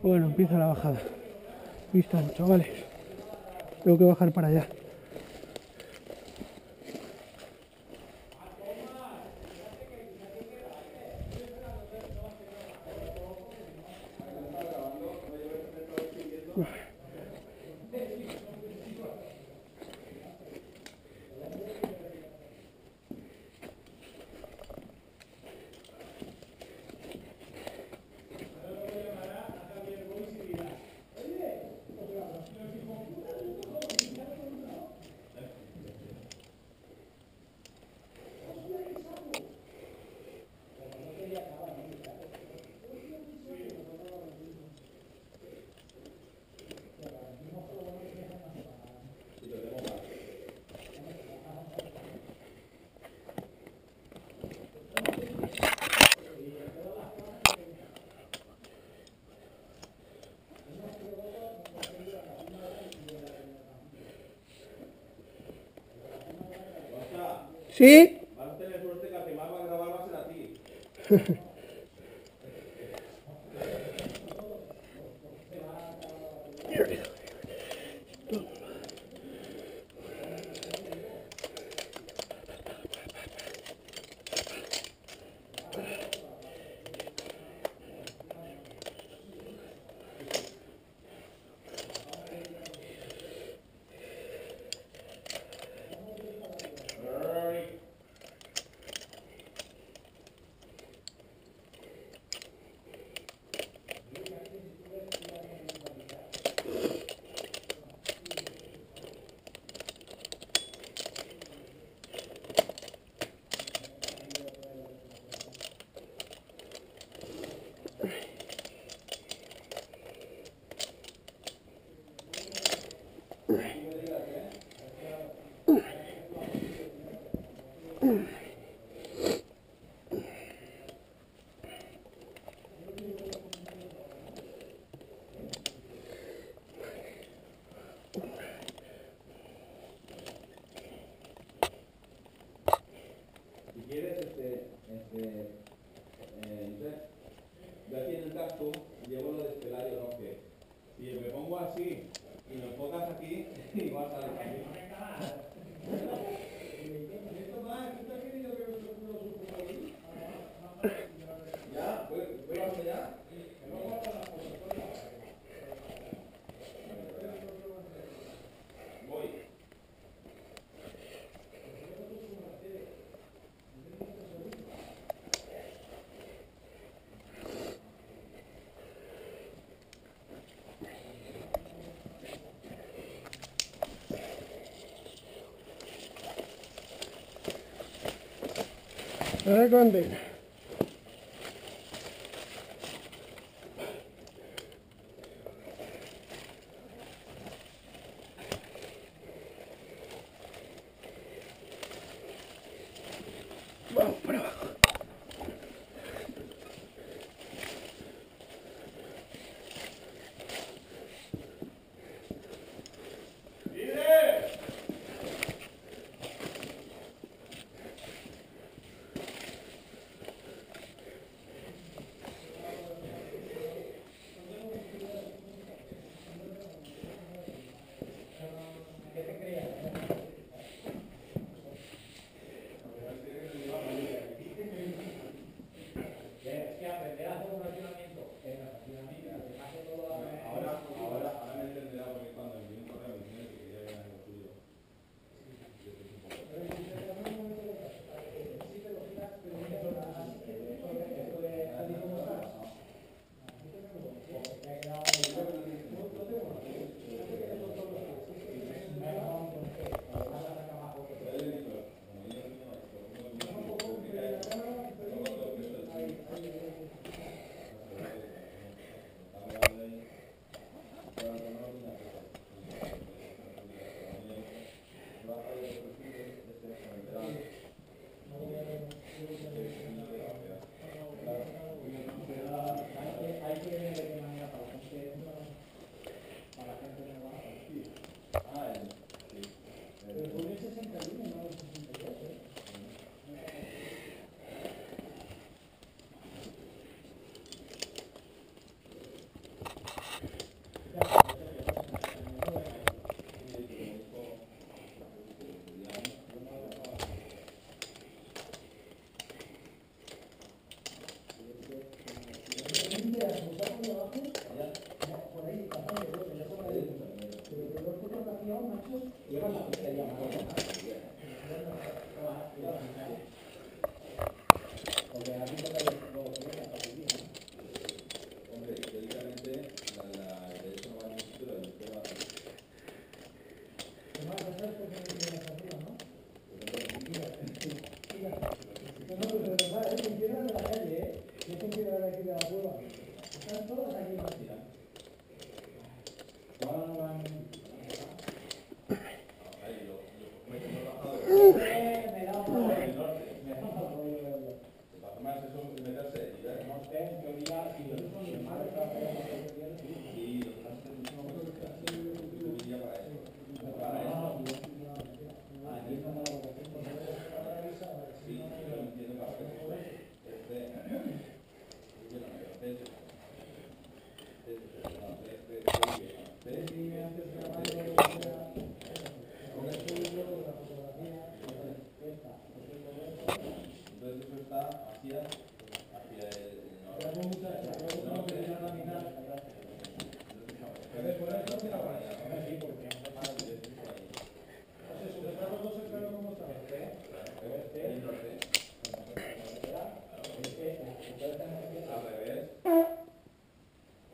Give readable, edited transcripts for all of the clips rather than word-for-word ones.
Bueno, empieza la bajada. Vistan, chavales. Tengo que bajar para allá. ¿Sí? Vas a tener suerte que al que más va a grabar va a ser a ti. Si quieres, yo aquí en el casco llevo lo de Estelario Roque. Si me pongo así y me enfocas aquí, igual sale aquí. ¿Ya? ¿Voy a ya? Voy. Condena. Vamos para abajo.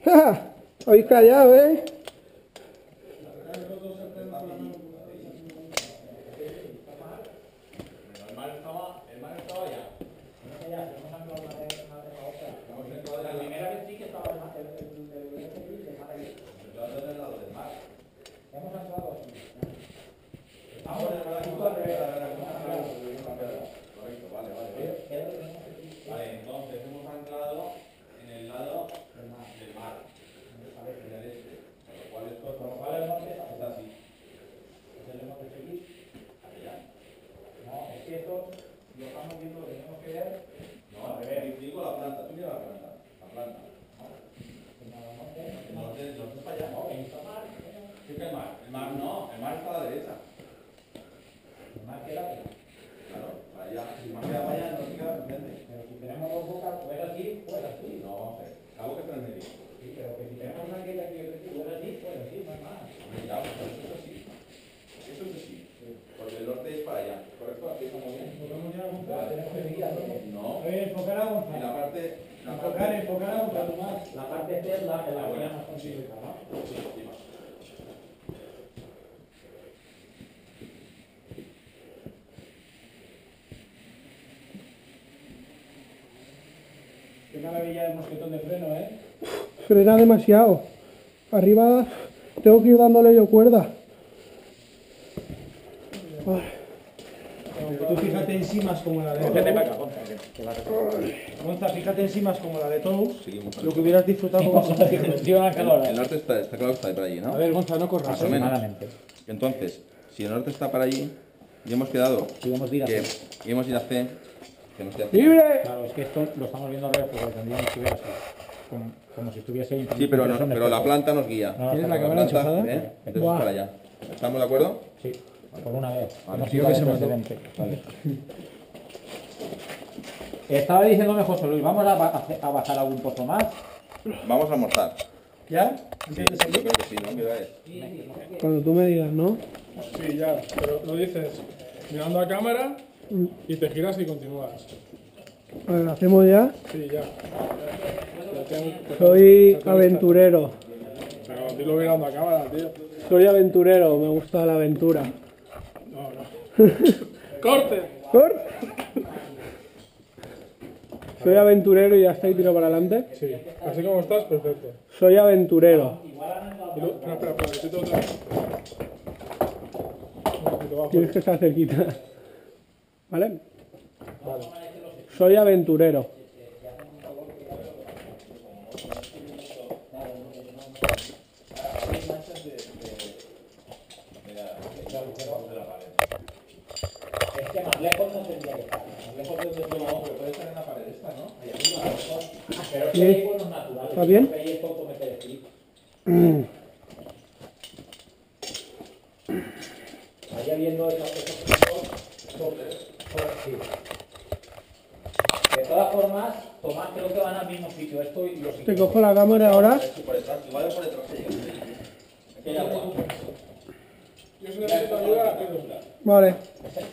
¡Ja! Habéis callado, ¿eh? Vale, entonces hemos anclado en el lado del mar, del este, con lo cual esto está así. Tenemos que seguir hacia allá. No, es que esto lo estamos viendo, lo tenemos que ver. No, al revés, digo la planta, tú mira la planta. El norte es para allá, ¿no? ¿Qué es el mar? El mar no, el mar está a la derecha. El mar queda allá. Claro, para allá. Si el mar queda para allá, no se queda enfrente. Pero si tenemos dos bocas, pues así, pues así. No, vamos a ver. Algo que está en medio. Sí, pero que si tenemos una que aquí, pues así, pues así, no es más. Ya, pues eso es así. Eso es así. Porque el norte es para allá. ¿Correcto? Aquí estamos bien. Podemos ya apuntar. Tenemos que seguir así. No. Enfocar a Gonzalo. Y la parte... Enfocar a Gonzalo más. La parte C es la buena más complicada, ¿no? Sí, sí, más. Qué maravilla el mosquetón de freno, ¿eh? Frena demasiado. Arriba tengo que ir dándole yo cuerda. Tú fíjate en cimas como la de Gonza, fíjate en cimas como la de Tous, lo que hubieras disfrutado como El norte está claro que está para allí, ¿no? A ver, Gonza, no corras. Más o menos. Entonces, si el norte está para allí, y hemos quedado que íbamos a ir a C, que nos queda C. ¡Libre! Claro, es que esto lo estamos viendo al revés, porque tendríamos que ver así, como si estuviese... Sí, pero la planta nos guía. No, ¿Tienes la no, cámara enchufada? Entonces Buah. para allá. ¿Estamos de acuerdo? Sí, por una vez. Vale. Hemos Tío, ido que al se mató. precedente. Vale. Estaba diciéndome José Luis, ¿vamos a bajar algún pozo más? Vamos a almorzar. ¿Ya? Sí, yo creo que sí, ¿no? ¿Qué hora es? Cuando tú me digas, ¿no? Sí, ya, pero lo dices mirando a cámara y te giras y continúas. A ver, ¿hacemos ya? Sí, ya. Soy aventurero. Pero dilo mirando a cámara, tío. Soy aventurero, me gusta la aventura. No, no. ¡Corte! ¿Por? Soy aventurero y ya está y tiro para adelante. Sí, así como estás, perfecto. Soy aventurero. Y luego, espera, repito otra vez. Un poquito bajo. Tienes que estar cerquita. ¿Vale? Vale. Soy aventurero. Es que más lejos no tendría que estar. Más lejos de donde no, pero puede estar en la pared esta, ¿no? Ahí arriba, a lo mejor. Pero es que hay buenos naturales. ¿Está bien? Ahí es poco meter el clip. Ahí habiendo esos sí. De todas formas, Tomás, creo que van al mismo sitio. Esto y los Te cojo la cámara ahora. por detrás, igual por detrás se llega. Aquí hay agua. Yo si necesito ayuda, pido. Vale.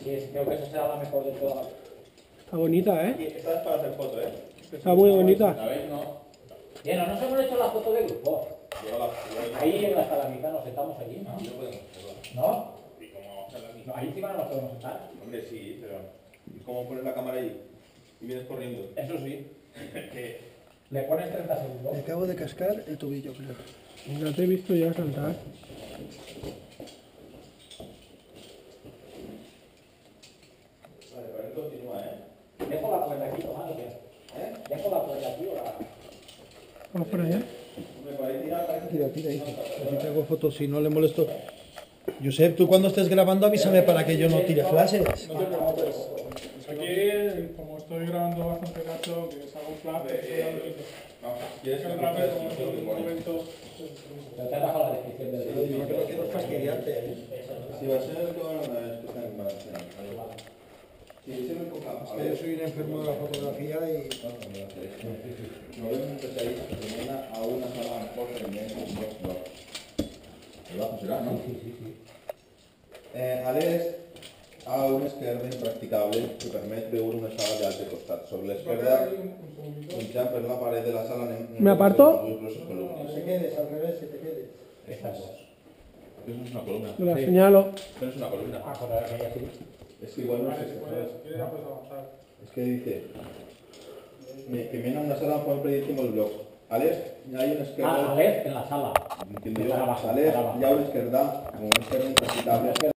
Sí, creo que esa será la mejor de todas. Está bonita, ¿eh? Esta es para hacer foto, ¿eh? Está muy bonita. A ver, no. Bien, no nos hemos hecho la foto de grupo. Ahí hasta la mitad nos sentamos allí, ¿no? No podemos hacerla. ¿No? ¿Y cómo vamos a hacerla? No, ahí encima no nos podemos sentar. Hombre, sí, pero... ¿Y cómo poner la cámara ahí? y vienes corriendo. Eso sí. Le pones 30 segundos. Me acabo de cascar el tobillo, creo. Ya te he visto ya saltar. Vale, pero él continúa, ¿eh? Dejo la puerta aquí, tomando que. Dejo la puerta aquí o la. Vamos por allá. Hombre, para ahí tirar, parece Tira, tira ahí. Así te hago fotos si no le molesto. Josep, tú cuando estés grabando avísame para que yo no tire flashes. No te preocupes. Aquí, como estoy grabando bastante cacho, que es algo flash, Vamos, ¿quieres que el me rapper, cuentes como lo que en un pone? momento. Pero te he dejado la descripción del vídeo. Yo creo que no fastidiarte. Si va a ser el que van a escuchar en Valencia. Sí, se me toca. A Yo ver, soy un enfermo de la fotografía y... no vemos un especialista que viene a una sala en Jorge en un blog. ¿Verdad? Serà, no? Ales a una esquerda impracticable que permet veure una sala de altre costat. Sobre l'esquerda, punxant per la paret de la sala... ¿Me aparto? te quedes al revés, que te quedes. Estas dos. Eso no es una columna. Me la señalo. Eso no es una columna. Ah, por ahora que ya sí. Es que igual no Vale, sé si qué puedes, es. si quieres ya puedes avanzar. Es que dice que viene a una sala Juan predicimos el blog. Ales, hay una Ah, esquerda... a ver, en la sala. Entiendo yo, Ales, hi ha una esquerda, com una esquerda impracticable,